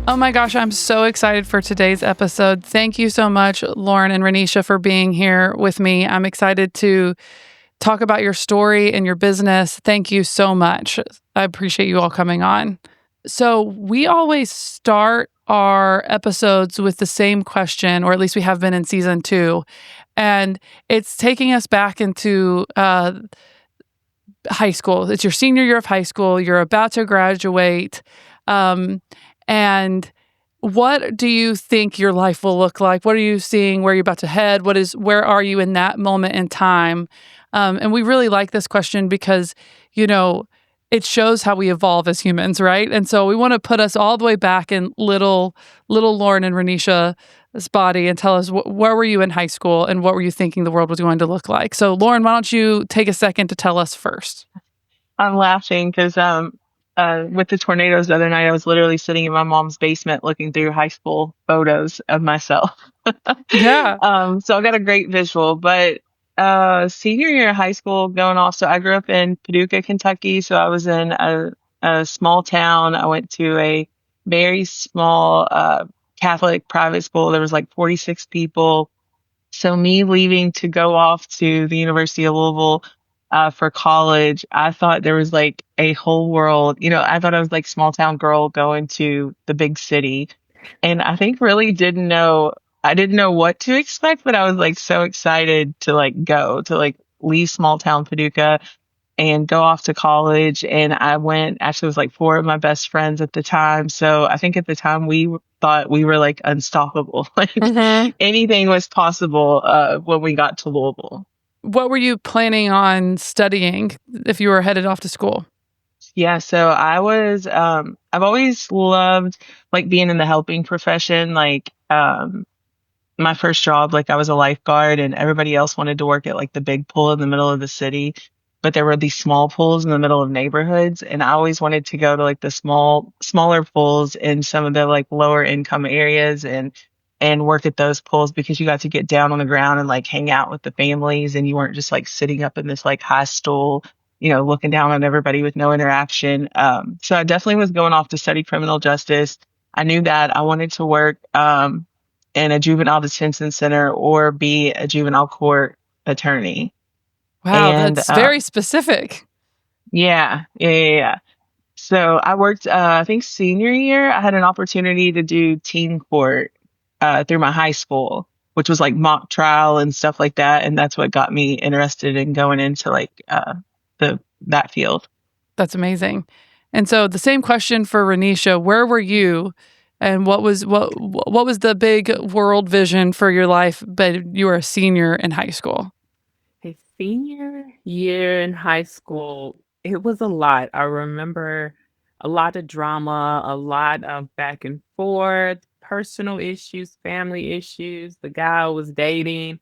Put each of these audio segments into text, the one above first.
Oh my gosh, I'm so excited for today's episode. Thank you so much, Lauren and Ranisha, for being here with me. I'm excited to talk about your story and your business. Thank you so much. I appreciate you all coming on. So, we always start our episodes with the same question, or at least we have been in season 2. And it's taking us back into high school. It's your senior year of high school. You're about to graduate. Um, and what do you think your life will look like? What are you seeing? Where are you about to head? Where are you in that moment in time? And we really like this question because, you know, it shows how we evolve as humans, right? And so we want to put us all the way back in little Lauren and Renisha's body and tell us where were you in high school and what were you thinking the world was going to look like? So, Lauren, why don't you take a second to tell us first? I'm laughing because with the tornadoes the other night, I was literally sitting in my mom's basement looking through high school photos of myself. Yeah. So I got a great visual. But senior year of high school going off, so I grew up in Paducah, Kentucky. So I was in a small town. I went to a very small Catholic private school. There was like 46 people. So me leaving to go off to the University of Louisville for college, I thought there was like a whole world. I thought I was like small town girl going to the big city, and I think really didn't know. I didn't know what to expect, but I was like so excited to like go to like leave small town Paducah and go off to college. And I went, actually, it was like four of my best friends at the time. So I think at the time thought we were like unstoppable. Like Hmm. anything was possible when we got to Louisville. What were you planning on studying if you were headed off to school? Yeah, so I've always loved like being in the helping profession. Like, my first job, like I was a lifeguard and everybody else wanted to work at like the big pool in the middle of the city. But there were these small pools in the middle of neighborhoods. And I always wanted to go to like the smaller pools in some of the like lower income areas and work at those pools because you got to get down on the ground and like hang out with the families and you weren't just like sitting up in this like high stool, looking down on everybody with no interaction. So I definitely was going off to study criminal justice. I knew that I wanted to work. In a juvenile detention center or be a juvenile court attorney. Wow, And that's very specific. yeah. So I worked, I think senior year, I had an opportunity to do teen court through my high school, which was like mock trial and stuff like that. And that's what got me interested in going into like that field. That's amazing. And so the same question for Renisha, where were you and what was the big world vision for your life but you were a senior in high school? A senior year in high school, it was a lot. I remember a lot of drama, a lot of back and forth, personal issues, family issues, the guy I was dating,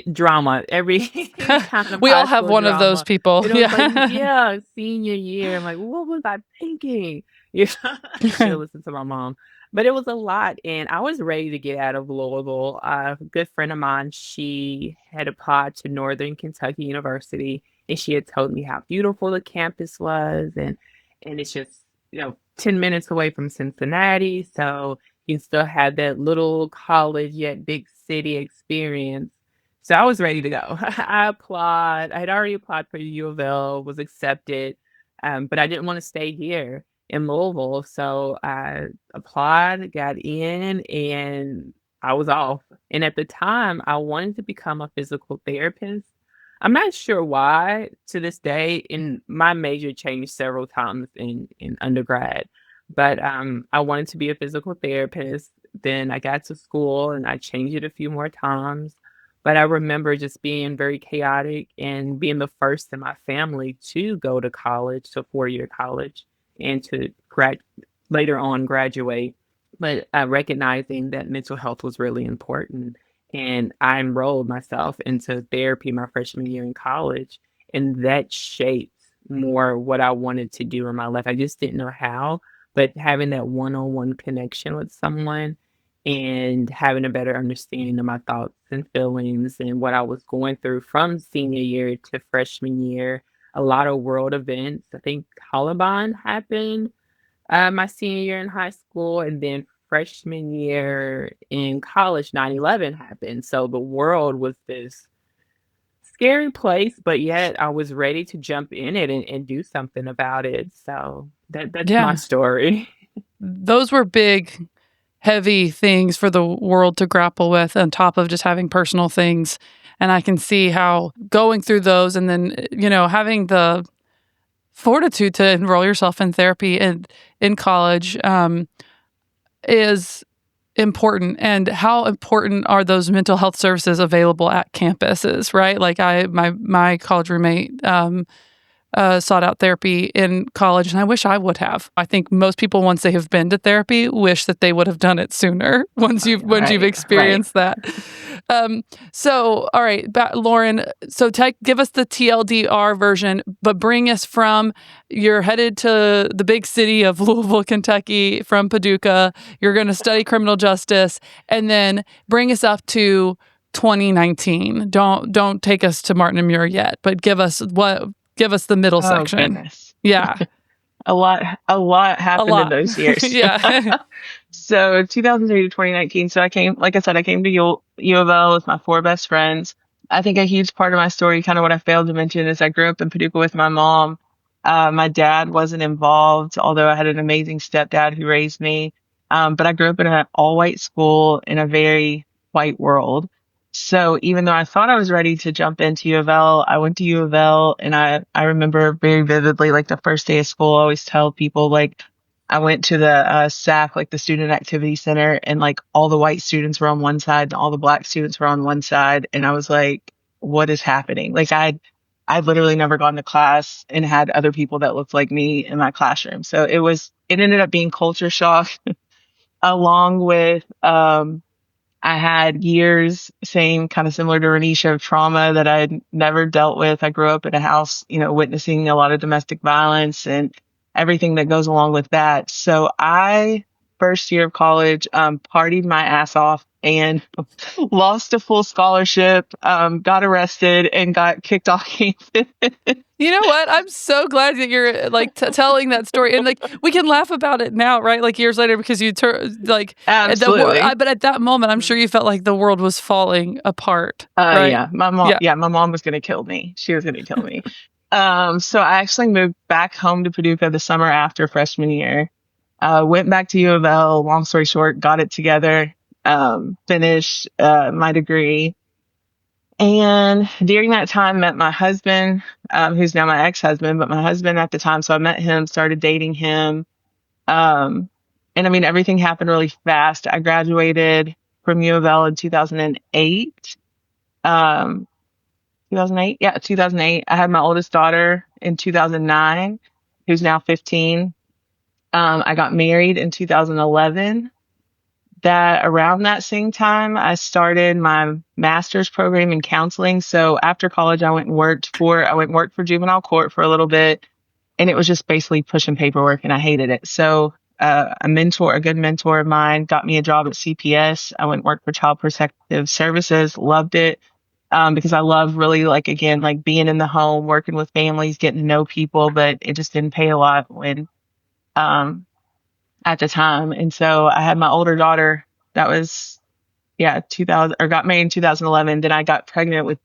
drama, every kind of We all high have school one of those drama. people. It was like, Yeah. yeah, senior year. I'm like, what was I thinking? Yeah, I should listen to my mom. But it was a lot, and I was ready to get out of Louisville. A good friend of mine, she had applied to Northern Kentucky University, and she had told me how beautiful the campus was, and it's just 10 minutes away from Cincinnati, so you still have that little college yet big city experience. So I was ready to go. I applied. I had already applied for U of L, was accepted, but I didn't want to stay here in Louisville, so I applied, got in, and I was off. And at the time, I wanted to become a physical therapist. I'm not sure why to this day, and my major changed several times in undergrad, but I wanted to be a physical therapist. Then I got to school and I changed it a few more times. But I remember just being very chaotic and being the first in my family to go to college, to 4-year college, and to later on graduate. But recognizing that mental health was really important. And I enrolled myself into therapy my freshman year in college. And that shaped more what I wanted to do in my life. I just didn't know how, but having that one on one connection with someone and having a better understanding of my thoughts and feelings and what I was going through from senior year to freshman year. A lot of world events. I think Columbine happened my senior year in high school, and then freshman year in college, 9/11 happened. So the world was this scary place, but yet I was ready to jump in it and do something about it. So that's my Yeah. story. Those were big, heavy things for the world to grapple with on top of just having personal things. And I can see how going through those and then, having the fortitude to enroll yourself in therapy in college is important. And how important are those mental health services available at campuses, right? Like my college roommate sought out therapy in college, and I wish I would have. I think most people, once they have been to therapy, wish that they would have done it sooner. Once you've Right, right. experienced that. Um, so, all right, Lauren. So, give us the TLDR version, but bring us from you're headed to the big city of Louisville, Kentucky, from Paducah. You're going to study criminal justice, and then bring us up to 2019. Don't take us to Martin and Muir yet, but give us the middle Oh section. goodness. Yeah, A lot a happened in lot. those years. Yeah. So 2003 to 2019. So I came, like I said, I came to U of L with my four best friends. I think a huge part of my story, kind of what I failed to mention, is I grew up in Paducah with my mom. My dad wasn't involved, although I had an amazing stepdad who raised me. But I grew up in an all-white school in a very white world. So even though I thought I was ready to jump into U of L, I went to U of L, and I remember very vividly, like the first day of school, I always tell people, like, I went to the SAC, like the Student Activity Center, and like all the white students were on one side and all the black students were on one side. And I was like, what is happening? Like I'd literally never gone to class and had other people that looked like me in my classroom. So it ended up being culture shock along with, I had years, same kind of similar to Ranisha, of trauma that I'd never dealt with. I grew up in a house, witnessing a lot of domestic violence and everything that goes along with that. So first year of college, partied my ass off and lost a full scholarship, got arrested and got kicked off campus. You know what? I'm so glad that you're like telling that story, and like we can laugh about it now, right? Like years later, because like Absolutely. but at that moment, I'm sure you felt like the world was falling apart, right? Yeah, my mom, Yeah. yeah, my mom was going to kill me. She was going to kill me. So I actually moved back home to Paducah the summer after freshman year. Went back to U of L. Long story short, got it together. Finished my degree, and during that time, met my husband, who's now my ex-husband, but my husband at the time. So I met him, started dating him, um, and I mean everything happened really fast. I graduated from U of L in 2008. Um, 2008? Yeah, 2008. I had my oldest daughter in 2009, who's now 15. I got married in 2011. That around that same time, I started my master's program in counseling. So after college, I went and worked for juvenile court for a little bit, and it was just basically pushing paperwork, and I hated it. So a good mentor of mine, got me a job at CPS. I went and worked for Child Protective Services, loved it, because I love really, like, again, like being in the home, working with families, getting to know people, but it just didn't pay a lot um, at the time. And so I had my older daughter that was, yeah, 2000, or got married in 2011. Then I got pregnant with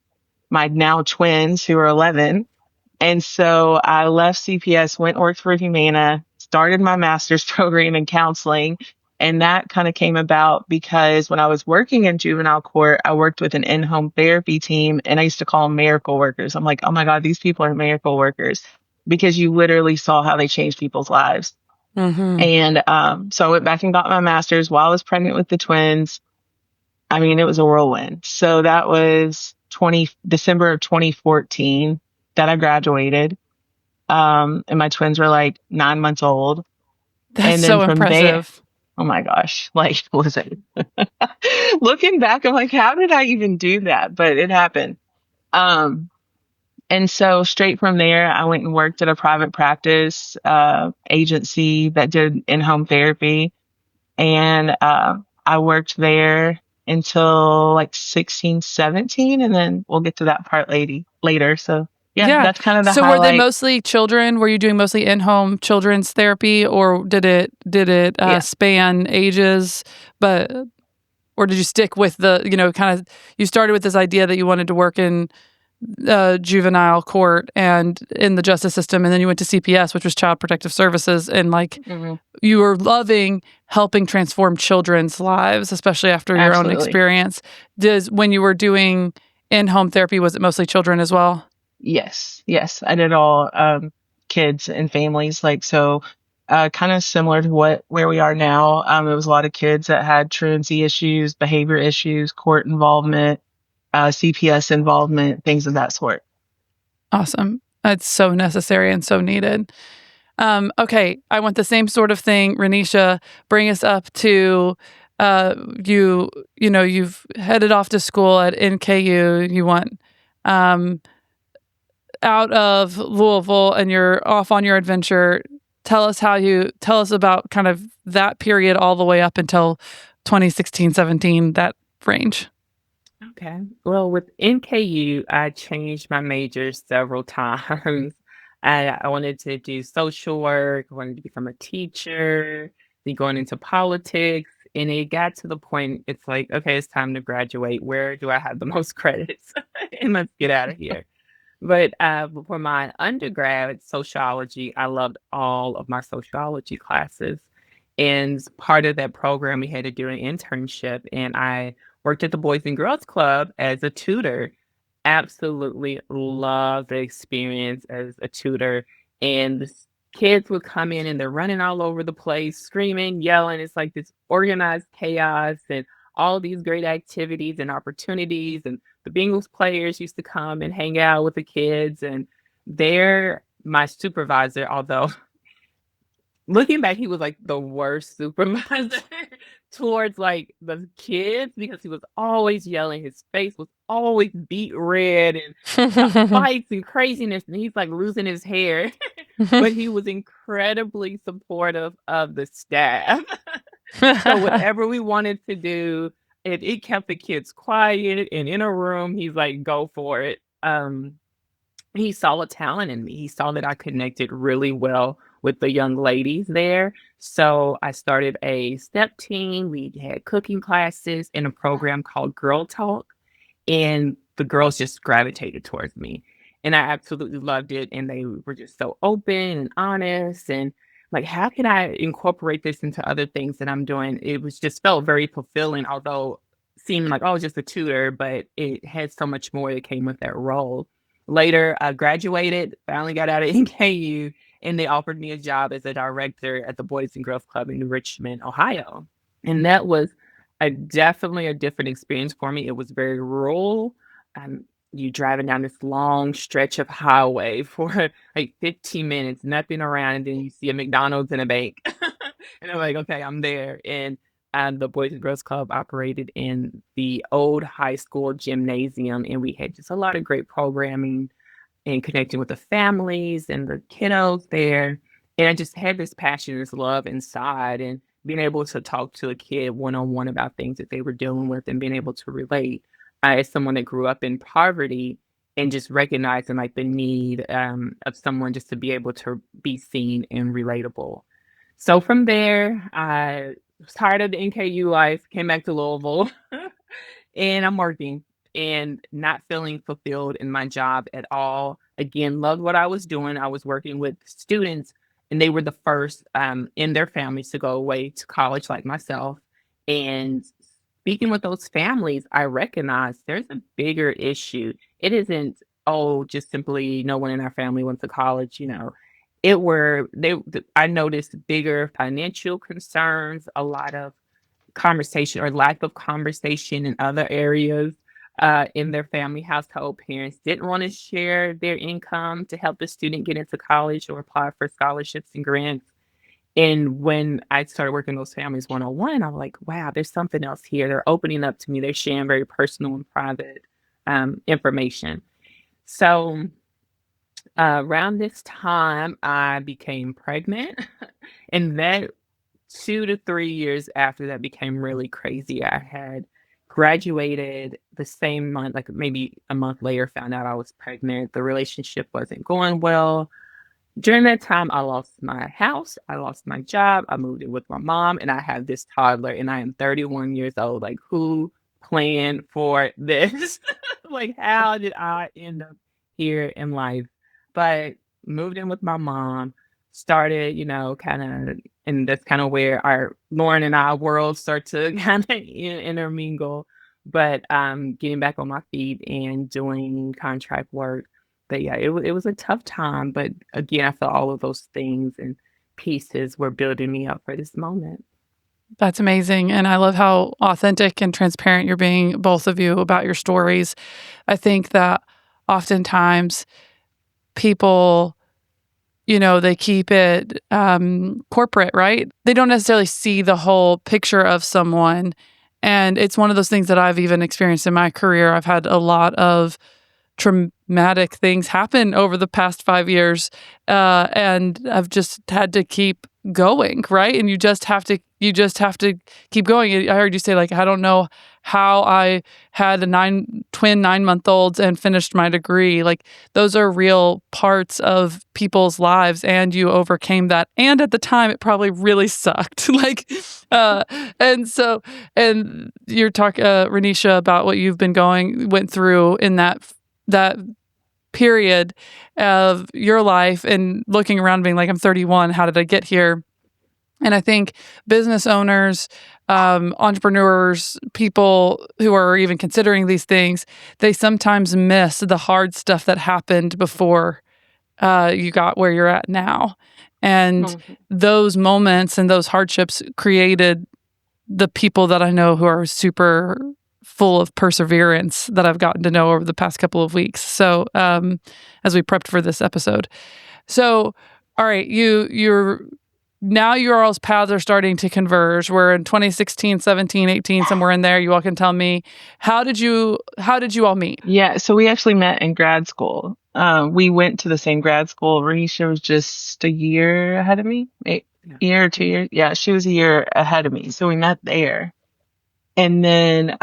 my now twins who are 11. And so I left CPS, went and worked for Humana, started my master's program in counseling. And that kind of came about because when I was working in juvenile court, I worked with an in-home therapy team, and I used to call them miracle workers. I'm like, oh my God, these people are miracle workers, because you literally saw how they changed people's lives. Mm-hmm. And so I went back and got my master's while I was pregnant with the twins. I mean, it was a whirlwind. So that was December of 2014 that I graduated. And my twins were like 9 months old. That's And then so from there, impressive. oh my gosh, like, listen, looking back, I'm like, how did I even do that? But it happened. Um, and so straight from there, I went and worked at a private practice agency that did in-home therapy. And I worked there until like 16, 17, and then we'll get to that part later. So Yeah, Yeah. that's kind of the So were they highlight. mostly children? Were you doing mostly in-home children's therapy, or did it Yeah. span ages? But or did you stick with the, kind of, you started with this idea that you wanted to work in juvenile court and in the justice system, and then you went to CPS, which was Child Protective Services, and like Hmm. you were loving helping transform children's lives, especially after your own Absolutely. experience. When you were doing in-home therapy, was it mostly children as well? Yes, yes, I did all kids and families, like so kind of similar to where we are now. There was a lot of kids that had truancy issues, behavior issues, court involvement, CPS involvement, things of that sort. Awesome. That's so necessary and so needed. Okay, I want the same sort of thing. Renisha, bring us up to uh, you. You've headed off to school at NKU. You want um, out of Louisville, and you're off on your adventure. Tell us about kind of that period all the way up until 2016, 17, that range. Okay. Well, with NKU, I changed my major several times. I wanted to do social work, I wanted to become a teacher, then going into politics. And it got to the point, it's like, okay, it's time to graduate. Where do I have the most credits? And let's get out of here. But for my undergrad sociology, I loved all of my sociology classes. And part of that program, we had to do an internship, and I worked at the Boys and Girls Club as a tutor. Absolutely loved the experience as a tutor. And kids would come in and they're running all over the place, screaming, yelling. It's like this organized chaos and all these great activities and opportunities. And the Bengals players used to come and hang out with the kids. And they're my supervisor, although looking back, he was, like, the worst supervisor towards, like, the kids because he was always yelling, his face was always beet red and fights and craziness, and he's, like, losing his hair, but he was incredibly supportive of the staff. So whatever we wanted to do, it kept the kids quiet and in a room, he's like, "Go for it." He saw a talent in me. He saw that I connected really well with the young ladies there. So I started a step team. We had cooking classes in a program called Girl Talk, and the girls just gravitated towards me. And I absolutely loved it. And they were just so open and honest. And like, how can I incorporate this into other things that I'm doing? It was just felt very fulfilling, although seemed like, oh, just a tutor, but it had so much more that came with that role. Later, I graduated, finally got out of NKU, and they offered me a job as a director at the Boys and Girls Club in Richmond, Ohio. And that was definitely a different experience for me. It was very rural. Um, you driving down this long stretch of highway for like 15 minutes, nothing around, and then you see a McDonald's and a bank. And I'm like, okay, I'm there. And the Boys and Girls Club operated in the old high school gymnasium, and we had just a lot of great programming and connecting with the families and the kiddos there. And I just had this passion, this love inside, and being able to talk to a kid one on one about things that they were dealing with and being able to relate. As someone that grew up in poverty and just recognizing like the need of someone just to be able to be seen and relatable. So from there, I was tired of the NKU life, came back to Louisville, and I'm working and not feeling fulfilled in my job at all. Again, loved what I was doing. I was working with students, and they were the first in their families to go away to college, like myself. And speaking with those families, I recognized there's a bigger issue. It isn't, oh, just simply no one in our family went to college, It were they I noticed bigger financial concerns, a lot of conversation or lack of conversation in other areas in their family household. Parents didn't want to share their income to help the student get into college or apply for scholarships and grants. And when I started working those families one on one, I'm like, wow, there's something else here. They're opening up to me. They're sharing very personal and private information. So around this time, I became pregnant, and that 2 to 3 years after that became really crazy. I had graduated the same month, like maybe a month later, found out I was pregnant. The relationship wasn't going well. During that time, I lost my house, I lost my job, I moved in with my mom, and I have this toddler, and I am 31 years old. Like, who planned for this? Like, how did I end up here in life? But moved in with my mom, started, kind of, and that's kind of where our Lauren and I worlds start to kind of intermingle. But getting back on my feet and doing contract work, but yeah, it was a tough time, but again, I felt all of those things and pieces were building me up for this moment. That's amazing. And I love how authentic and transparent you're being, both of you, about your stories. I think that oftentimes people, they keep it corporate, right? They don't necessarily see the whole picture of someone. And it's one of those things that I've even experienced in my career. I've had a lot of traumatic things happen over the past 5 years, and I've just had to keep going, right? And you just have to keep going. I heard you say, like, I don't know how I had twin 9-month-olds and finished my degree. Like, those are real parts of people's lives, and you overcame that. And at the time, it probably really sucked. Like, and you're talking, Ranisha, about what you've went through in that period of your life, and looking around being like, I'm 31, how did I get here? And I think business owners, entrepreneurs, people who are even considering these things, they sometimes miss the hard stuff that happened before you got where you're at now. And those moments and those hardships created the people that I know who are super full of perseverance that I've gotten to know over the past couple of weeks. So as we prepped for this episode. So, all right, you're now your all's paths are starting to converge. We're in 2016, 17, 18, somewhere in there. You all can tell me, how did you all meet? Yeah, so we actually met in grad school. We went to the same grad school. Ranisha was just a year ahead of me, year or 2 years. Yeah, she was a year ahead of me. So we met there. And then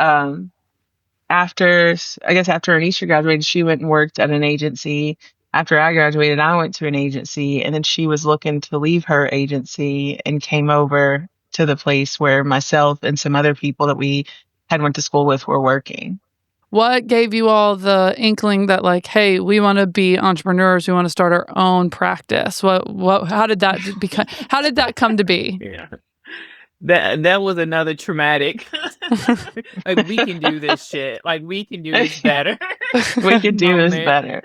after Ranisha graduated, she went and worked at an agency. After I graduated, I went to an agency, and then she was looking to leave her agency and came over to the place where myself and some other people that we had went to school with were working. What gave you all the inkling that, like, hey, we want to be entrepreneurs, we want to start our own practice? How did that come to be? Yeah. That was another traumatic. Like, we can do this shit. Like, we can do this better. We could do this better.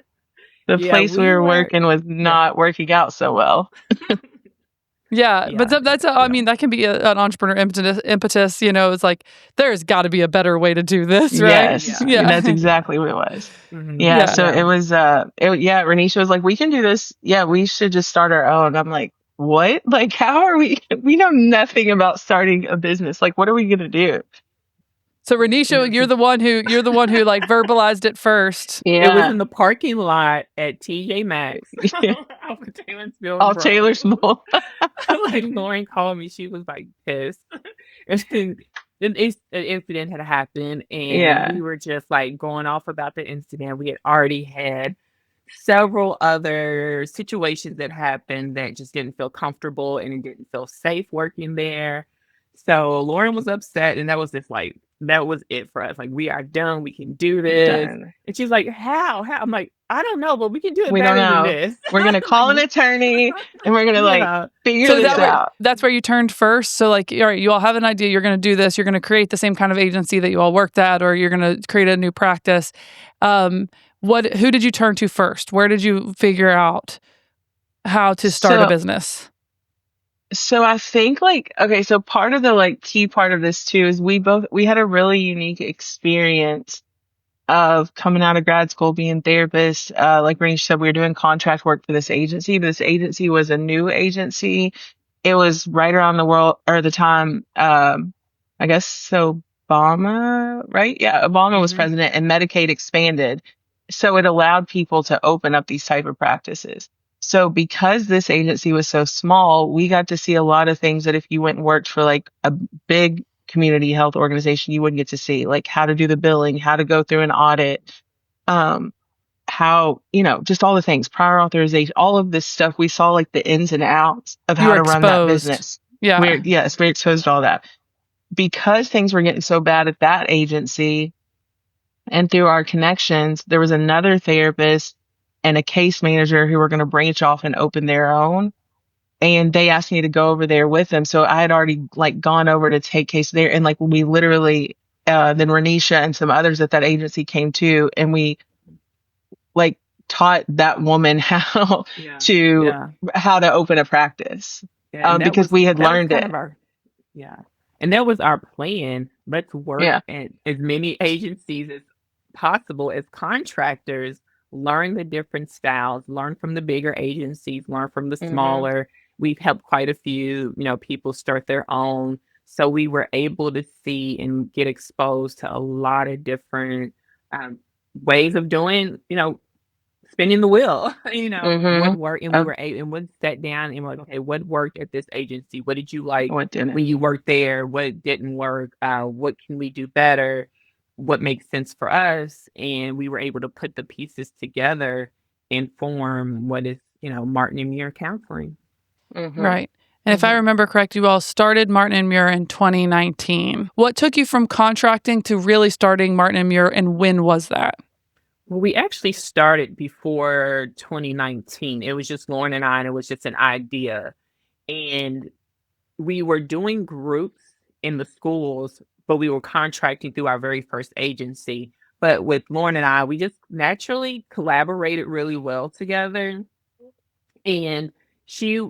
The place we were working was not working out so well. Yeah, but I mean, that can be an entrepreneur impetus. It's like, there's got to be a better way to do this, right? Yes, yeah. That's exactly what it was. Yeah, so it was. Ranisha was like, "We can do this. Yeah, we should just start our own." I'm like, "What? Like, how are we? We know nothing about starting a business. Like, what are we gonna do?" So Ranisha, you're the one who like verbalized it first. Yeah. It was in the parking lot at TJ Maxx. Yeah. All Taylorsville. Like, Lauren called me. She was like pissed. And then an incident had happened, and we were just like going off about the incident. We had already had several other situations that happened that just didn't feel comfortable, and it didn't feel safe working there. So Lauren was upset, and that was it for us. Like, we are done. We can do this. And she's like, how? I'm like, I don't know, but we can do it better than this. We're going to call an attorney, and we're going to figure this out. That's where you turned first. So, like, all right, you all have an idea. You're going to do this. You're going to create the same kind of agency that you all worked at, or you're going to create a new practice. Who did you turn to first? Where did you figure out how to start a business? So I think, so part of the key part of this too is we had a really unique experience of coming out of grad school, being therapists. Like Ranisha said, we were doing contract work for this agency. This agency was a new agency. It was right around the time, I guess, so Obama, right? Yeah, Obama was president, and Medicaid expanded. So it allowed people to open up these type of practices. So because this agency was so small, we got to see a lot of things that if you went and worked for a big community health organization you wouldn't get to see, like how to do the billing, how to go through an audit, how, just all the things, prior authorization, all of this stuff. We saw like the ins and outs of You how were to run that exposed. business. Yeah. We're exposed to all that because things were getting so bad at that agency. And through our connections, there was another therapist and a case manager who were going to branch off and open their own. And they asked me to go over there with them. So I had already like gone over to take case there. And like we literally, then Ranisha and some others at that agency came too. And we like taught that woman how to, Yeah. how to open a practice, Yeah. And because we had that was learned kind it. of our Yeah. And that was our plan. Let's work Yeah. at as many agencies as possible as contractors, learn the different styles, learn from the bigger agencies, learn from the Hmm. smaller. We've helped quite a few, people start their own. So we were able to see and get exposed to a lot of different um, ways of doing, spinning the wheel, what Hmm. worked, and we were able, and we sat down and we're like, okay, what worked at this agency? What did you like What didn't? when you worked there? What didn't work? What can we do better? What makes sense for us? And we were able to put the pieces together and form what is, Martin and Muir counseling. Hmm. Right. And if I Hmm. remember correct, you all started Martin and Muir in 2019. What took you from contracting to really starting Martin and Muir, and when was that? Well, we actually started before 2019. It was just Lauren and I, and it was just an idea. And we were doing groups in the schools, but we were contracting through our very first agency. But with Lauren and I, we just naturally collaborated really well together. And she's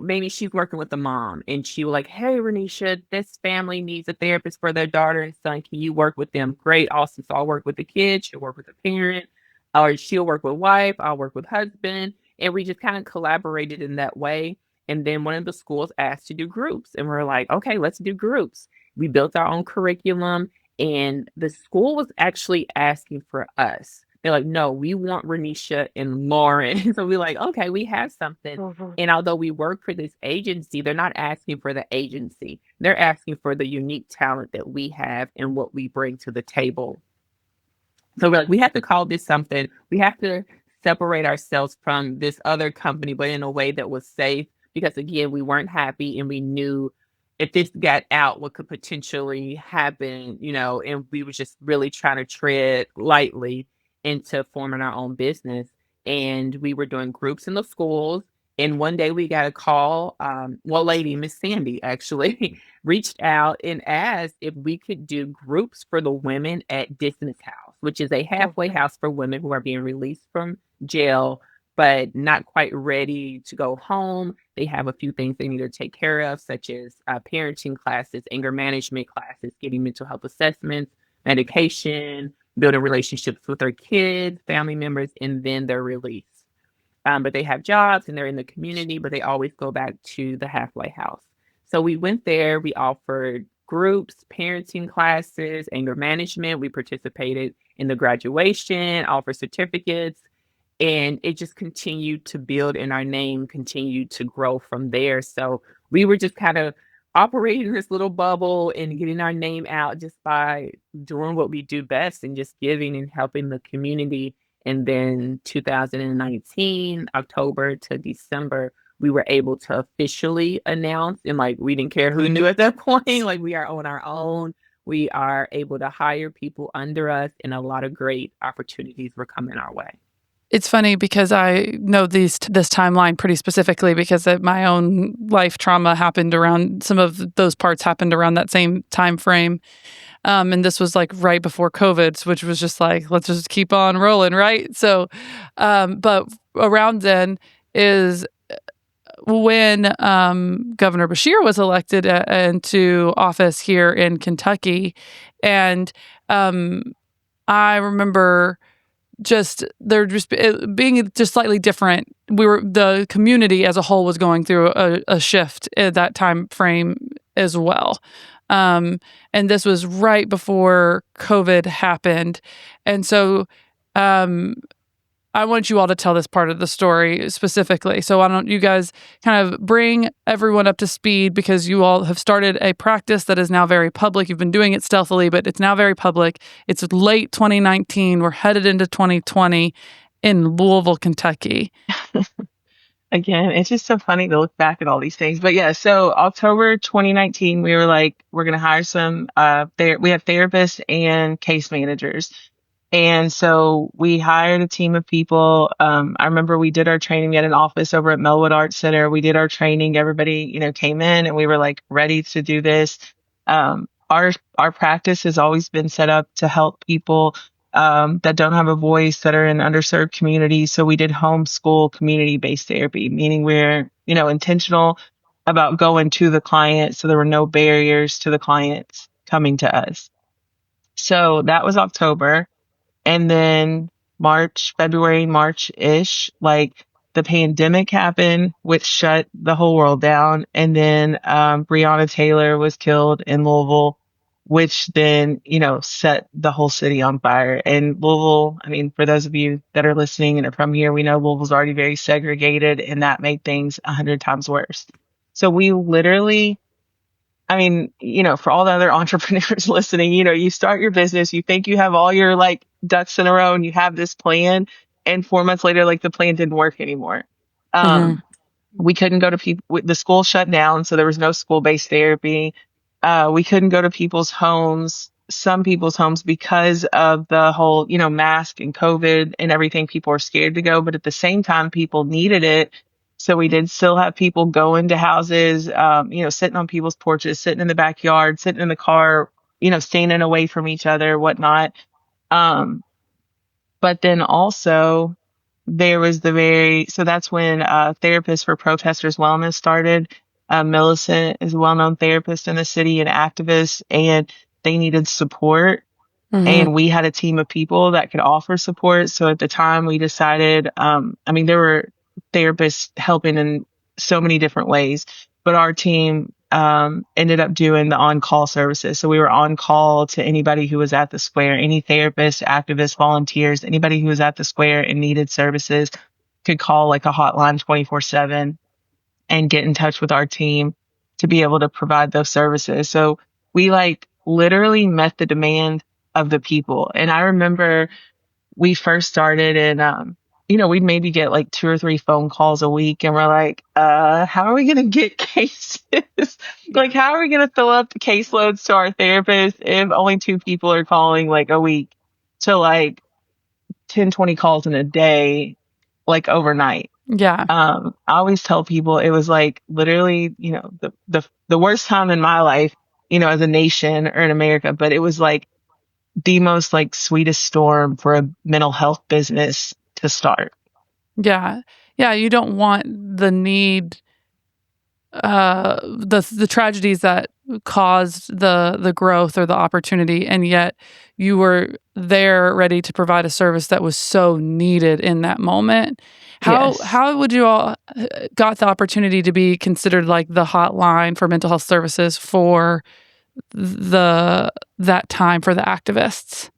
working with the mom, and she was like, "Hey, Ranisha, this family needs a therapist for their daughter and son. Can you work with them?" Great, awesome. So I'll work with the kid, she'll work with the parent, or she'll work with wife, I'll work with husband. And we just kind of collaborated in that way. And then one of the schools asked to do groups, and we're like, okay, let's do groups. We built our own curriculum, and the school was actually asking for us. They're like, no, we want Renisha and Lauren. So we're like, okay, we have something. Hmm. And although we work for this agency, they're not asking for the agency. They're asking for the unique talent that we have and what we bring to the table. So we're like, we have to call this something. We have to separate ourselves from this other company, but in a way that was safe. Because again, we weren't happy, and we knew if this got out, what could potentially happen, and we were just really trying to tread lightly into forming our own business. And we were doing groups in the schools. And one day we got a call. One lady, Miss Sandy, actually reached out and asked if we could do groups for the women at Disney's House, which is a halfway house for women who are being released from jail, but not quite ready to go home. They have a few things they need to take care of, such as parenting classes, anger management classes, getting mental health assessments, medication, building relationships with their kids, family members, and then their release. But they have jobs and they're in the community, but they always go back to the halfway house. So we went there, we offered groups, parenting classes, anger management. We participated in the graduation, offered certificates, and it just continued to build, and our name continued to grow from there. So we were just kind of operating this little bubble and getting our name out just by doing what we do best and just giving and helping the community. And then 2019, October to December, we were able to officially announce, and like we didn't care who knew at that point, like we are on our own. We are able to hire people under us, and a lot of great opportunities were coming our way. It's funny because I know this timeline pretty specifically because my own life trauma happened around some of those parts happened around that same time frame. And this was like right before COVID, which was just like, let's just keep on rolling, right? So, but around then is when Governor Beshear was elected into office here in Kentucky. And I remember just they're just being just slightly different. The community as a whole was going through a shift at that time frame as well. And this was right before COVID happened. And so I want you all to tell this part of the story specifically. So why don't you guys kind of bring everyone up to speed, because you all have started a practice that is now very public. You've been doing it stealthily, but it's now very public. It's late 2019. We're headed into 2020 in Louisville, Kentucky. Again, it's just so funny to look back at all these things. But yeah, so October 2019, we were like, we're going to hire some, we have therapists and case managers. And so we hired a team of people. I remember we did our training. We had an office over at Melwood Arts Center. We did our training. Everybody, came in and we were like ready to do this. Our practice has always been set up to help people that don't have a voice, that are in underserved communities. So we did homeschool community-based therapy, meaning we're, intentional about going to the client. So there were no barriers to the clients coming to us. So that was October. And then February, March-ish, like the pandemic happened, which shut the whole world down. And then Breonna Taylor was killed in Louisville, which then, set the whole city on fire. And Louisville, I mean, for those of you that are listening and are from here, we know Louisville's already very segregated, and that made things 100 times worse. So we literally, I mean, for all the other entrepreneurs listening, you start your business, you think you have all your like ducks in a row and you have this plan, and 4 months later, like the plan didn't work anymore. Mm-hmm. We couldn't go to people, the school shut down, so there was no school-based therapy. We couldn't go to some people's homes because of the whole, mask and COVID and everything. People were scared to go, but at the same time, people needed it. So we did still have people go into houses, sitting on people's porches, sitting in the backyard, sitting in the car, standing away from each other, whatnot. Um, but then also there was so that's when therapists for Protestors Wellness started. Millicent is a well-known therapist in the city and activist, and they needed support. Mm-hmm. And we had a team of people that could offer support. So at the time we decided, I mean, there were therapists helping in so many different ways, but our team ended up doing the on-call services. So we were on call to anybody who was at the square, any therapists, activists, volunteers, anybody who was at the square and needed services could call like a hotline 24/7 and get in touch with our team to be able to provide those services. So we like literally met the demand of the people. And I remember we first started and, we'd maybe get like 2 or 3 phone calls a week, and we're like, how are we going to get cases? Yeah. Like, how are we going to fill up the caseloads to our therapist if only 2 people are calling like a week, to like 10, 20 calls in a day, like overnight? Yeah. I always tell people it was like literally, the worst time in my life, as a nation or in America, but it was like the most like sweetest storm for a mental health business to start. Yeah. Yeah. You don't want the need, the tragedies that caused the growth or the opportunity, and yet you were there ready to provide a service that was so needed in that moment. Yes. How would you all got the opportunity to be considered like the hotline for mental health services for that time for the activists?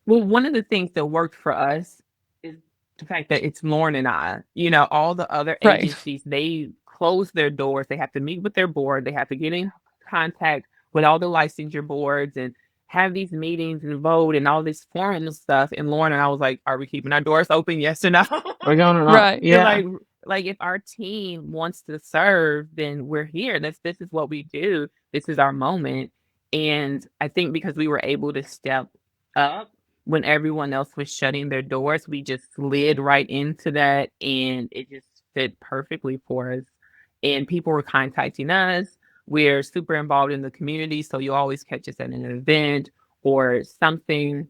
Well, one of the things that worked for us is the fact that it's Lauren and I. All the other Right. agencies, they close their doors. They have to meet with their board. They have to get in contact with all the licensure boards and have these meetings and vote and all this formal stuff. And Lauren and I was like, are we keeping our doors open? Yes or no? We're going or not. Right. You're Yeah. like if our team wants to serve, then we're here. This is what we do. This is our moment. And I think because we were able to step up when everyone else was shutting their doors, we just slid right into that, and it just fit perfectly for us. And people were contacting us. We're super involved in the community, so you always catch us at an event or something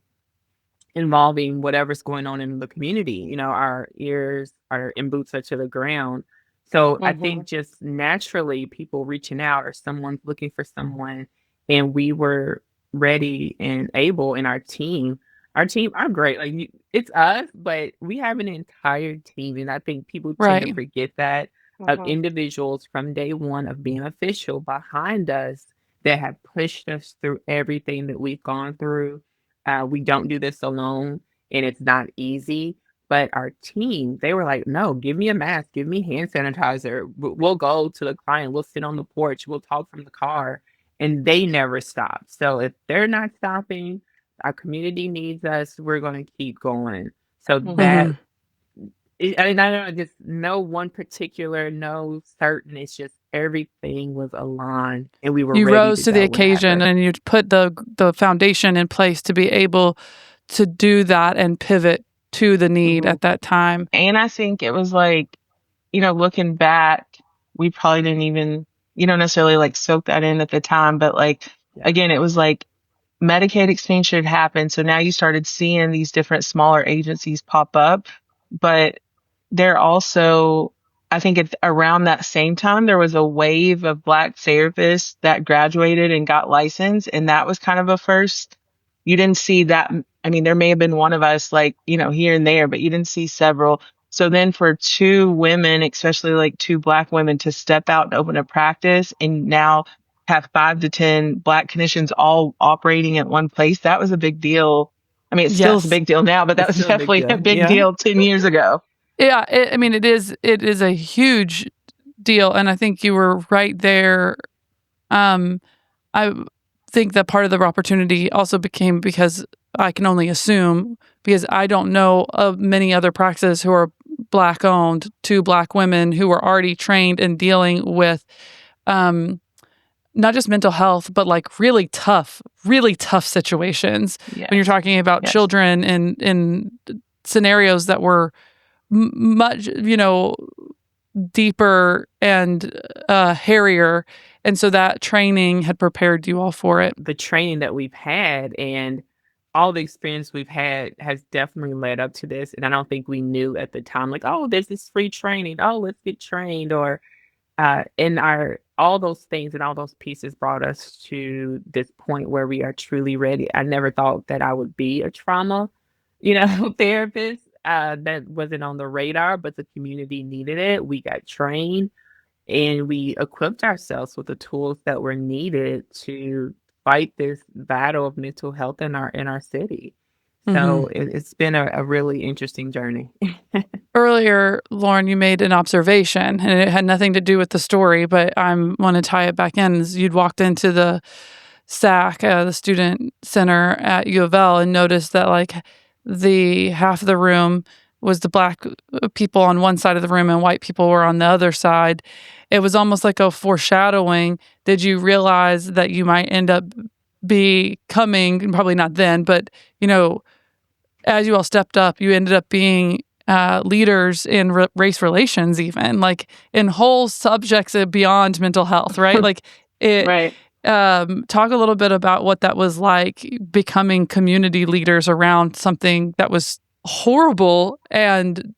involving whatever's going on in the community. Our ears are and boots are to the ground. So I Hmm. think just naturally people reaching out or someone's looking for someone, and we were ready and able, and our team are great. Like it's us, but we have an entire team, and I think people tend to Right. forget that, of Hmm. individuals from day one of being official behind us that have pushed us through everything that we've gone through. We don't do this alone, and it's not easy, But our team, they were like, no, give me a mask, give me hand sanitizer. We'll go to the client, we'll sit on the porch, we'll talk from the car. And they never stopped. So if they're not stopping, our community needs us, we're going to keep going. So Mhm. that, I don't know, just no one particular, no certain. It's just everything was aligned and we were You ready rose to to the go occasion whenever. and you put the foundation in place to be able to do that and pivot to the need Mhm. at that time. And I think it was like, looking back, we probably didn't even, necessarily like soak that in at the time. But like, Yeah. again, it was like Medicaid expansion had happened. So now you started seeing these different smaller agencies pop up. But they're also, I think around that same time, there was a wave of Black therapists that graduated and got licensed. And that was kind of a first. You didn't see that. I mean, there may have been one of us like, here and there, but you didn't see several. So then for two women, especially like two Black women to step out and open a practice and now have 5 to 10 Black clinicians all operating at one place, that was a big deal. I mean, it still is a Yes. big deal now, but that It's was still a big definitely a deal. big Yeah. deal 10 years ago. Yeah, I mean it is a huge deal and I think you were right there. Um I think that part of the opportunity also became because I can only assume because I don't know of many other practices who are Black owned, two Black women who were already trained in dealing with um, not just mental health, but like really tough situations when you're Yes. talking about Yes. children in scenarios that were much, deeper and hairier. And so that training had prepared you all for it. The training that we've had and all the experience we've had has definitely led up to this. And I don't think we knew at the time, like, oh, there's this free training. Oh, let's get trained. Or in our all those things and all those pieces brought us to this point where we are truly ready. I never thought that I would be a trauma, therapist. That wasn't on the radar, but the community needed it. We got trained and we equipped ourselves with the tools that were needed to fight this battle of mental health in our city. Hmm. So it's been a really interesting journey. Earlier, Lauren, you made an observation, and it had nothing to do with the story, but I want to tie it back in. You'd walked into the SAC, the student center at U of L, and noticed that like the half of the room was the Black people on one side of the room and white people were on the other side. It was almost like a foreshadowing. Did you realize that you might end up becoming, probably not then, but you know, as you all stepped up, you ended up being leaders in race relations, even like in whole subjects beyond mental health, right? Like it. Right. Talk a little bit about what that was like becoming community leaders around something that was horrible and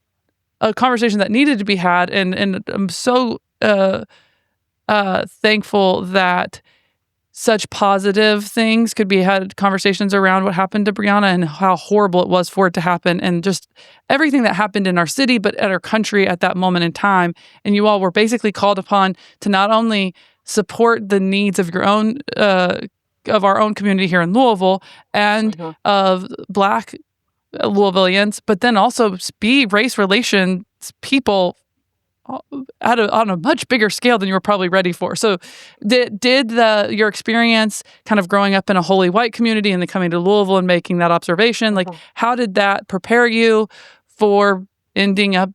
a conversation that needed to be had. And I'm so thankful that such positive things could be had conversations around what happened to Breonna and how horrible it was for it to happen and just everything that happened in our city, but at our country at that moment in time. And you all were basically called upon to not only support the needs of your own, of our own community here in Louisville and Mhm. of Black Louisvillians, but then also be race relations people on a much bigger scale than you were probably ready for. So, did your experience kind of growing up in a wholly white community and then coming to Louisville and making that observation, like Mhm. how did that prepare you for ending up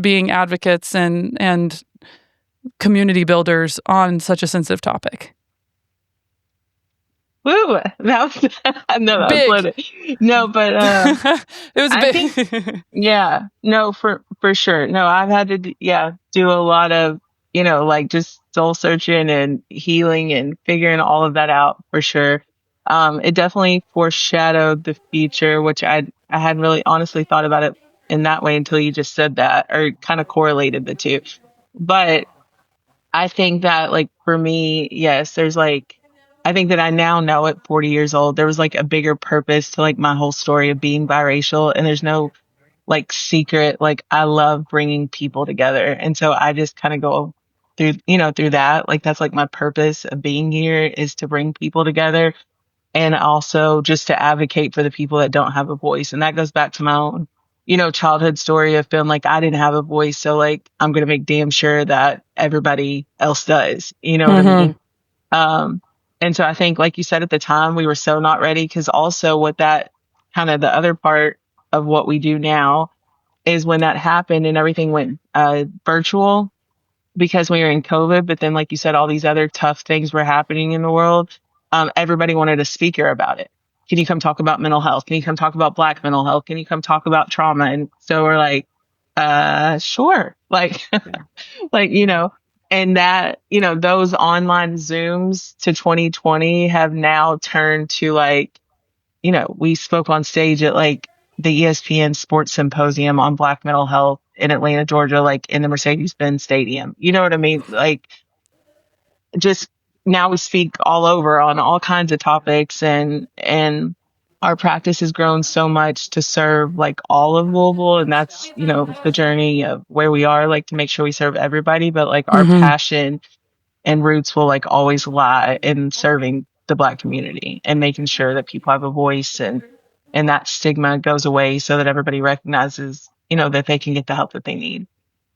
being advocates and community builders on such a sensitive topic? Woo! That was no, that was Big. loaded. No, but It was I think big. yeah, no, for sure. No, I've had to do a lot of like just soul searching and healing and figuring all of that out for sure. It definitely foreshadowed the future, which I hadn't really honestly thought about it in that way until you just said that or kind of correlated the two. But I think that like for me, yes, there's like I think that I now know at 40 years old, there was like a bigger purpose to like my whole story of being biracial. And there's no like secret, like I love bringing people together. And so I just kind of go through that. Like that's like my purpose of being here is to bring people together and also just to advocate for the people that don't have a voice. And that goes back to my own, childhood story of feeling like I didn't have a voice. So like, I'm going to make damn sure that everybody else does. You know what I Mm-hmm. mean? Um, and so I think, like you said at the time, we were so not ready because also what that kind of the other part of what we do now is when that happened and everything went virtual because we were in COVID, but then, like you said, all these other tough things were happening in the world. Everybody wanted a speaker about it. Can you come talk about mental health? Can you come talk about Black mental health? Can you come talk about trauma? And so we're like, sure. Like, Yeah. like, and that, those online Zooms to 2020 have now turned to like, we spoke on stage at like the ESPN Sports Symposium on Black mental health in Atlanta, Georgia, like in the Mercedes-Benz Stadium. You know what I mean? Like, just now we speak all over on all kinds of topics, and our practice has grown so much to serve like all of Louisville, and that's the journey of where we are, like to make sure we serve everybody, but like our Mm-hmm. passion and roots will like always lie in serving the Black community and making sure that people have a voice, and that stigma goes away so that everybody recognizes that they can get the help that they need.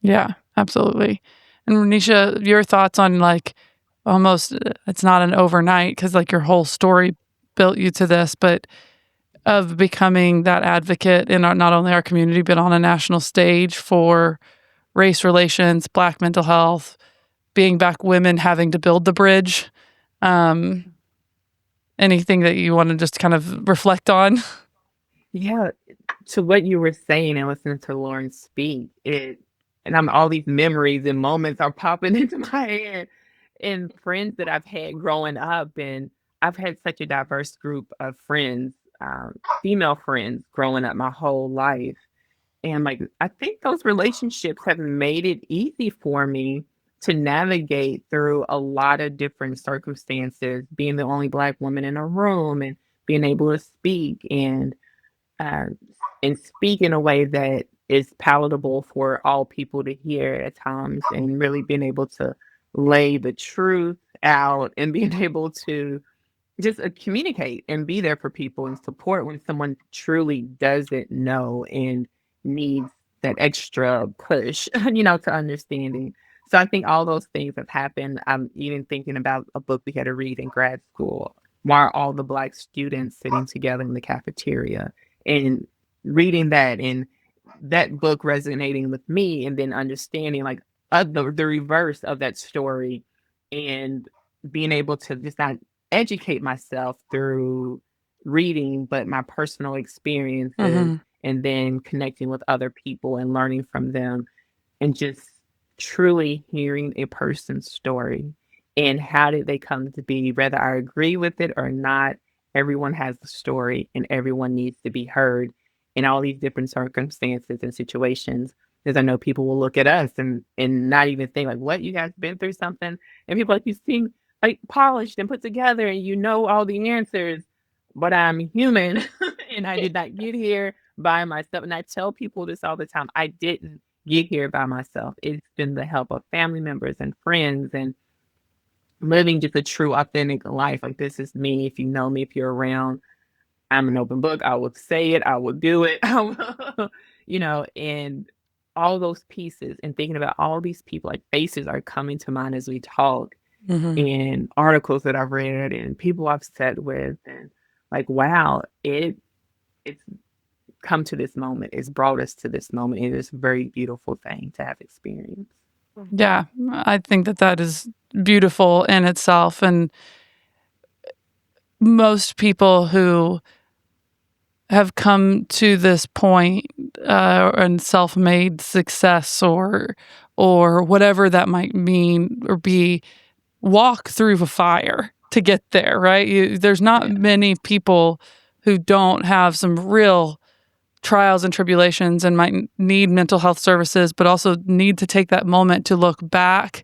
Yeah, absolutely. And Renisha, your thoughts on like almost it's not an overnight because like your whole story built you to this, but of becoming that advocate in not only our community but on a national stage for race relations, Black mental health, being back women having to build the bridge. Um, Anything that you want to just kind of reflect on? Yeah, to what you were saying and listening to Lauren speak, and I'm all these memories and moments are popping into my head and friends that I've had growing up, and I've had such a diverse group of friends, female friends growing up my whole life. And like I think those relationships have made it easy for me to navigate through a lot of different circumstances, being the only Black woman in a room and being able to speak uh, and speak in a way that is palatable for all people to hear at times, and really being able to lay the truth out and being able to just communicate and be there for people and support when someone truly doesn't know and needs that extra push, to understanding. So I think all those things have happened. I'm even thinking about a book we had to read in grad school. Why are all the Black students sitting together in the cafeteria? And reading that and that book resonating with me, and then understanding like the reverse of that story, and being able to just not educate myself through reading, but my personal experiences, Mm-hmm. and then connecting with other people and learning from them, and just truly hearing a person's story and how did they come to be, whether I agree with it or not. Everyone has a story and everyone needs to be heard in all these different circumstances and situations. Because I know people will look at us and not even think like, what, you guys been through something? And people like, you seem like polished and put together and you know all the answers, but I'm human and I did not get here by myself. And I tell people this all the time. I didn't get here by myself. It's been the help of family members and friends and living just a true, authentic life. Like, this is me. If you know me, if you're around, I'm an open book. I will say it. I will do it. I will, and all those pieces, and thinking about all these people, like faces are coming to mind as we talk, Mm-hmm. and articles that I've read and people I've sat with, and like, wow, it's come to this moment. It's brought us to this moment. It is a very beautiful thing to have experienced. Yeah, I think that that is beautiful in itself. And most people who have come to this point and self-made success or whatever that might mean or be walk through the fire to get there, right? There's not Yeah. many people who don't have some real trials and tribulations and might need mental health services, but also need to take that moment to look back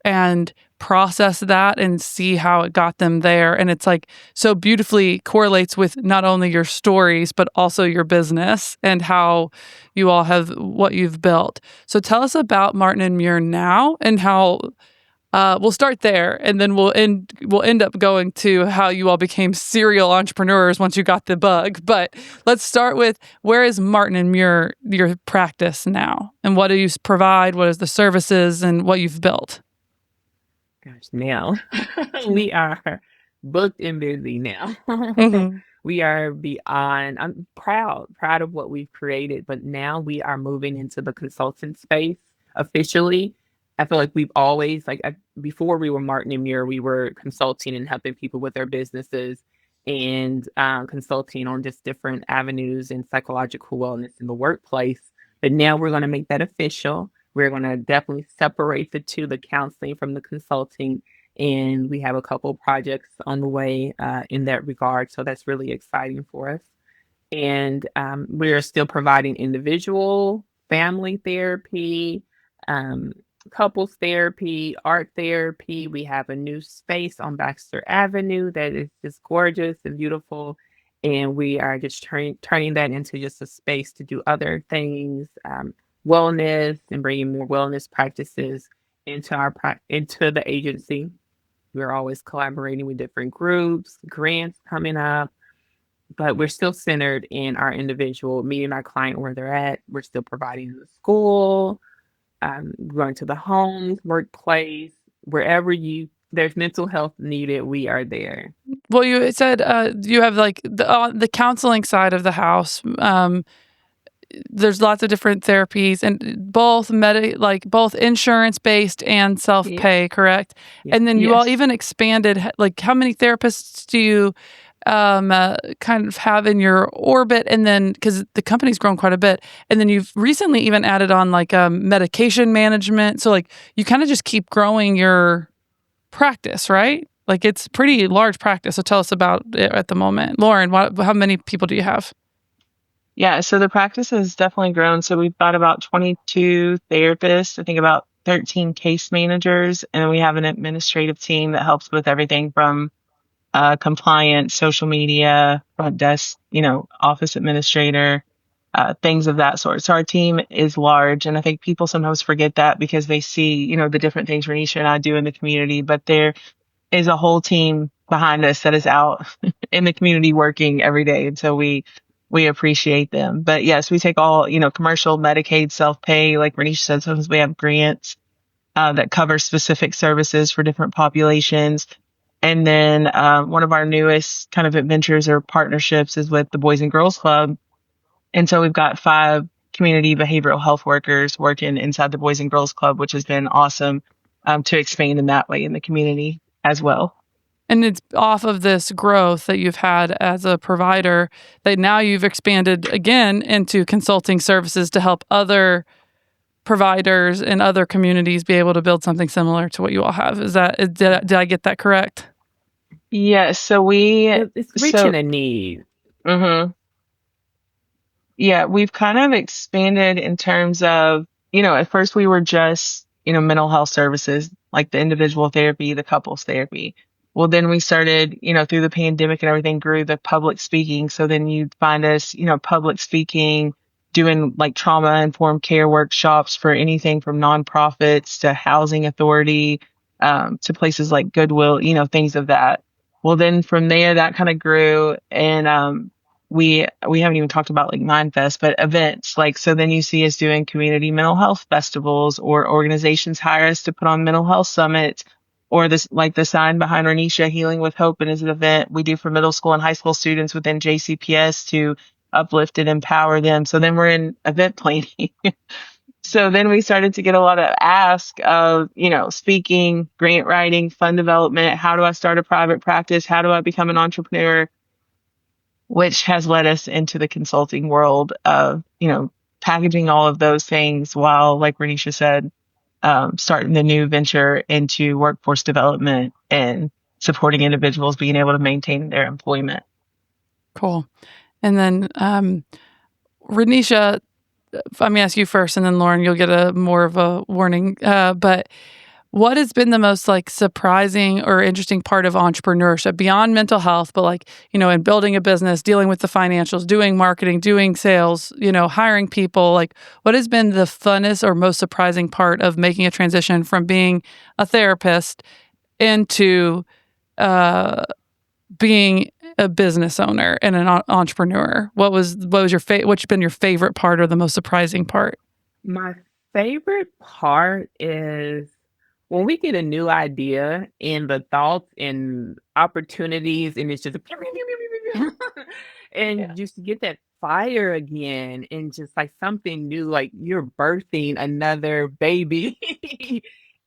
and process that and see how it got them there. And it's like so beautifully correlates with not only your stories, but also your business and how you all have what you've built. So tell us about Martin and Muir now and how We'll start there, and then we'll end up going to how you all became serial entrepreneurs once you got the bug. But let's start with, where is Martin and Muir, your practice now, and what do you provide? What is the services and what you've built? Gosh, now we are booked and busy now. Mm-hmm. We are beyond, I'm proud of what we've created, but now we are moving into the consultant space officially. I feel like we've always, before we were Martin and Muir, we were consulting and helping people with their businesses and consulting on just different avenues in psychological wellness in the workplace. But now we're going to make that official. We're going to definitely separate the two, the counseling from the consulting. And we have a couple projects on the way in that regard. So that's really exciting for us. And we're still providing individual, family therapy, um, couples therapy, art therapy. We have a new space on Baxter Avenue that is just gorgeous and beautiful. And we are just turning that into just a space to do other things, wellness, and bringing more wellness practices into the agency. We're always collaborating with different groups, grants coming up, but we're still centered in our individual, meeting our client where they're at. We're still providing the school, going to the homes, workplace, wherever there's mental health needed, we are there. Well, you said you have like the counseling side of the house. There's lots of different therapies, and both insurance based and self pay, correct? Yeah. And then you all Yes. even expanded. Like, how many therapists do you kind of have in your orbit? And then, because the company's grown quite a bit, and then you've recently even added on like medication management. So like you kind of just keep growing your practice, right? Like, it's pretty large practice. So tell us about it at the moment, Lauren. How many people do you have? Yeah, so the practice has definitely grown. So we've got about 22 therapists, I think about 13 case managers, and we have an administrative team that helps with everything from compliance, social media, front desk, office administrator, things of that sort. So our team is large, and I think people sometimes forget that because they see, the different things Ranisha and I do in the community, but there is a whole team behind us that is out in the community working every day. And so we appreciate them. But yes, we take all, commercial, Medicaid, self-pay. Like Ranisha said, sometimes we have grants that cover specific services for different populations. And then one of our newest kind of adventures or partnerships is with the Boys and Girls Club. And so we've got 5 community behavioral health workers working inside the Boys and Girls Club, which has been awesome to expand in that way in the community as well. And it's off of this growth that you've had as a provider that now you've expanded again into consulting services to help other providers in other communities be able to build something similar to what you all have. Did I get that correct? Yes. It's reaching a need. Mhm. Yeah, we've kind of expanded in terms of, at first we were just, mental health services, like the individual therapy, the couples therapy. Well, then we started, through the pandemic and everything grew the public speaking. So then you'd find us, public speaking, doing like trauma informed care workshops for anything from nonprofits to housing authority, to places like Goodwill, things of that. Well, then from there, that kind of grew, and we haven't even talked about like Mindfest, but events like, so then you see us doing community mental health festivals, or organizations hire us to put on mental health summits, or this, like the sign behind Ranisha, Healing with Hope, and is an event we do for middle school and high school students within JCPS to uplift and empower them. So then we're in event planning. So then we started to get a lot of ask of, speaking, grant writing, fund development. How do I start a private practice? How do I become an entrepreneur? Which has led us into the consulting world of, packaging all of those things while, like Renisha said, starting the new venture into workforce development and supporting individuals being able to maintain their employment. Cool. And then, Renisha, let me ask you first, and then Lauren, you'll get a more of a warning. But What has been the most like surprising or interesting part of entrepreneurship beyond mental health, but like, in building a business, dealing with the financials, doing marketing, doing sales, hiring people, like what has been the funnest or most surprising part of making a transition from being a therapist into uh, being a business owner and an entrepreneur? What's been your favorite part or the most surprising part? My favorite part is when we get a new idea and the thoughts and opportunities, and it's just Yeah. and just get that fire again and just like something new, like you're birthing another baby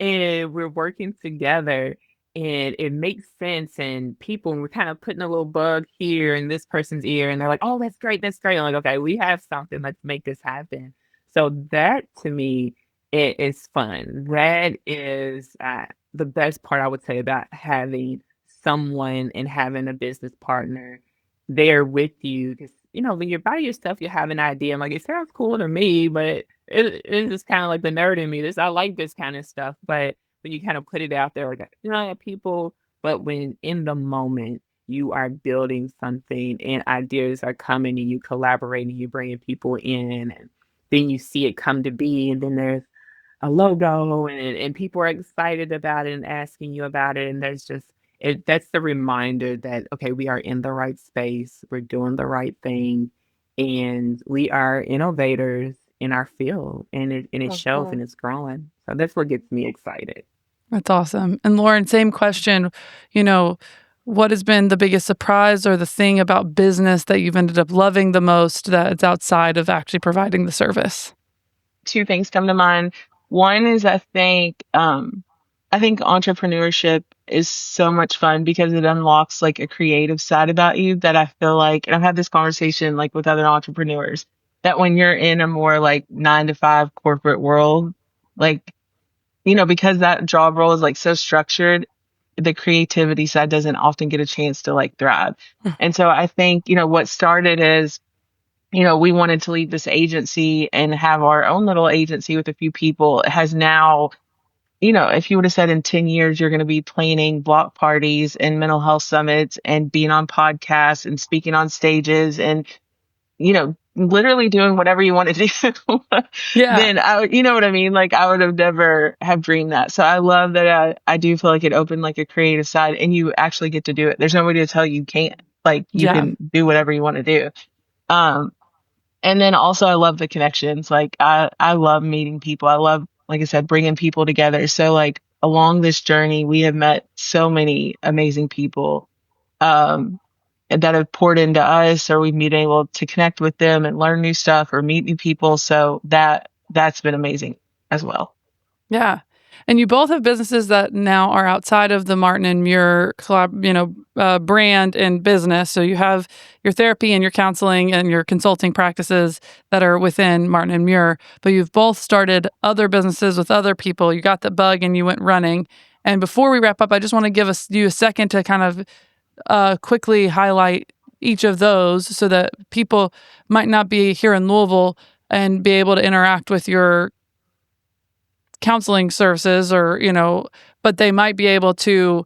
and we're working together and it makes sense and people and we're kind of putting a little bug here in this person's ear and they're like, oh, that's great, that's great. I'm like, okay, we have something, let's make this happen. So that to me it is fun. That is the best part I would say about having someone and having a business partner there with you. Because when you're by yourself, you have an idea. I'm like, it sounds cool to me, but it's just kind of like the nerd in me. I like this kind of stuff. But when you kind of put it out there, like, people, but when in the moment you are building something and ideas are coming and you collaborating, you bringing people in and then you see it come to be, and then there's a logo, and people are excited about it and asking you about it, and there's just that's the reminder that, okay, we are in the right space, we're doing the right thing, and we are innovators in our field, and it shows and it's growing. So that's what gets me excited. That's awesome. And Lauren, same question. You know, what has been the biggest surprise or the thing about business that you've ended up loving the most that's outside of actually providing the service? Two things come to mind. One is I think entrepreneurship is so much fun because it unlocks like a creative side about you that I feel like, and I've had this conversation like with other entrepreneurs, that when you're in a more like 9 to 5 corporate world, like, because that job role is like so structured, the creativity side doesn't often get a chance to like thrive. And so I think, what started as, we wanted to lead this agency and have our own little agency with a few people. It has now, if you would have said in 10 years, you're going to be planning block parties and mental health summits and being on podcasts and speaking on stages and, literally doing whatever you want to do, Yeah. then you know what I mean? Like I would have never have dreamed that. So I love that I do feel like it opened like a creative side and you actually get to do it. There's nobody to tell you can't. Like you Yeah. can do whatever you want to do. Um, and then also I love the connections. Like I love meeting people. I love, like I said, bringing people together. So like along this journey, we have met so many amazing people, um, that have poured into us, or we've been able to connect with them and learn new stuff or meet new people. So that's been amazing as well. Yeah. And you both have businesses that now are outside of the Martin and Muir brand and business. So you have your therapy and your counseling and your consulting practices that are within Martin and Muir, but you've both started other businesses with other people. You got the bug and you went running. And before we wrap up, I just want to give you a second to kind of quickly highlight each of those so that people might not be here in Louisville and be able to interact with your counseling services but they might be able to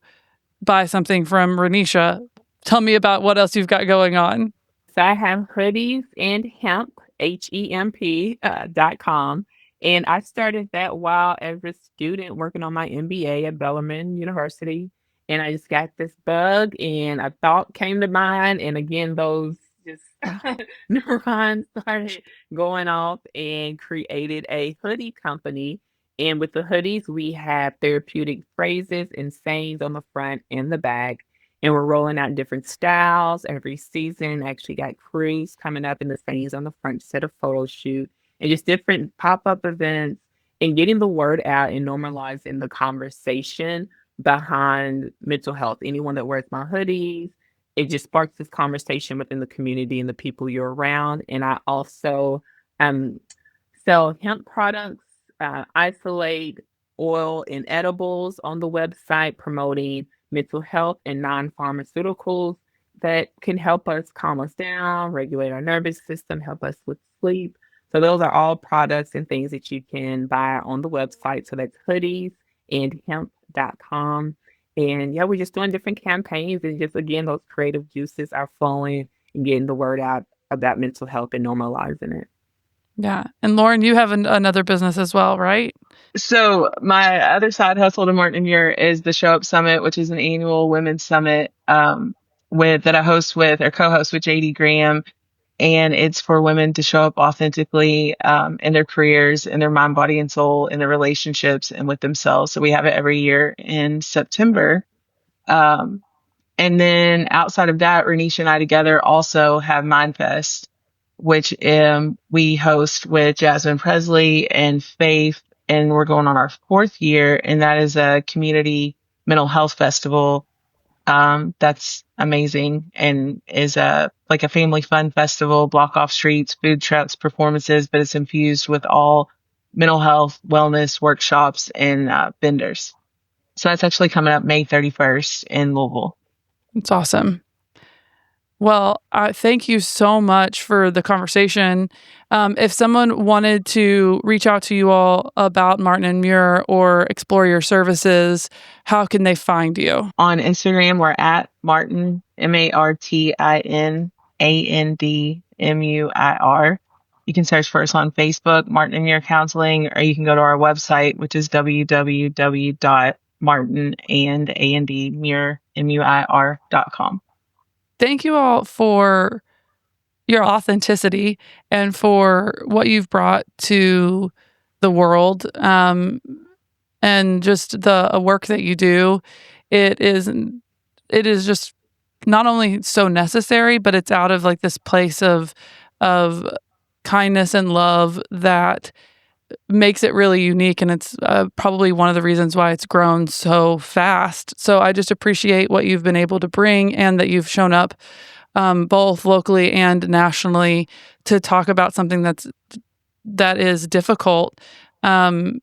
buy something from Ranisha. Tell me about what else you've got going on. So I have hoodies and hemp.com. And I started that while as a student working on my MBA at Bellarmine University. And I just got this bug and a thought came to mind. And again, those just neurons started going off and created a hoodie company. And with the hoodies, we have therapeutic phrases and sayings on the front and the back, and we're rolling out different styles every season. Actually got cruise coming up in the things on the front set of photo shoot and just different pop-up events and getting the word out and normalizing the conversation behind mental health. Anyone that wears my hoodies, it just sparks this conversation within the community and the people you're around. And I also um, sell hemp products, isolate oil and edibles on the website, promoting mental health and non-pharmaceuticals that can help us calm us down, regulate our nervous system, help us with sleep. So those are all products and things that you can buy on the website. So that's hoodies and hemp.com. And yeah, we're just doing different campaigns, and just again, those creative juices are flowing and getting the word out about mental health and normalizing it. Yeah. And Lauren, you have another business as well, right? So my other side hustle to Martin and Muir is the Show Up Summit, which is an annual women's summit that I host with or co-host with JD Graham. And it's for women to show up authentically in their careers, in their mind, body, and soul, in their relationships, and with themselves. So we have it every year in September. Um, and then outside of that, Ranisha and I together also have Mindfest, which we host with Jasmine Presley and Faith. And we're going on our 4th year. And that is a community mental health festival that's amazing and is like a family fun festival, block off streets, food trucks, performances, but it's infused with all mental health, wellness workshops and vendors. So that's actually coming up May 31st in Louisville. It's awesome. Well, thank you so much for the conversation. If someone wanted to reach out to you all about Martin and Muir or explore your services, how can they find you? On Instagram, we're at Martin, MartinAndMuir. You can search for us on Facebook, Martin and Muir Counseling, or you can go to our website, which is www.martinandmuir.com. Thank you all for your authenticity and for what you've brought to the world, and just the work that you do. It is just not only so necessary, but it's out of like this place of kindness and love that makes it really unique, and it's probably one of the reasons why it's grown so fast. So I just appreciate what you've been able to bring, and that you've shown up both locally and nationally to talk about something that is difficult. And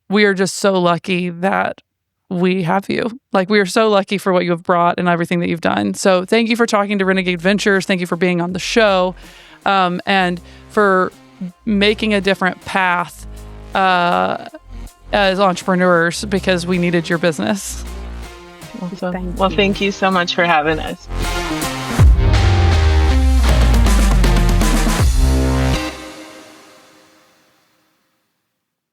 we are just so lucky that we have you. Like, we are so lucky for what you have brought and everything that you've done. So thank you for talking to Renegade Ventures. Thank you for being on the show, and for making a different path as entrepreneurs, because we needed your business. Well, thank you so much for having us.